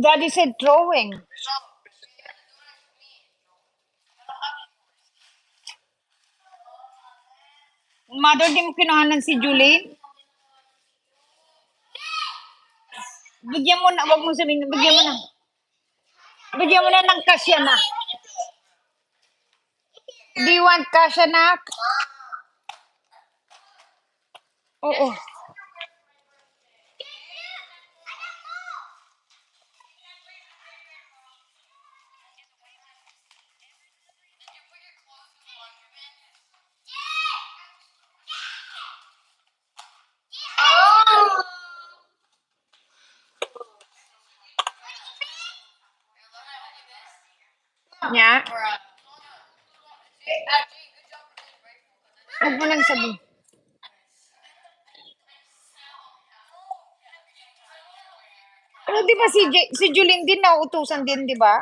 Daddy said throwing. Mother, di mo kinuhanan si Julie? Bigyan mo na, wag mo sabihin, bigyan mo na. Bigyan mo na ng kasya na. Do you want kasya na? Oo. Nya? Huwag mo nang sabihin. Pero di ba si Julene din nauutusan din, di ba?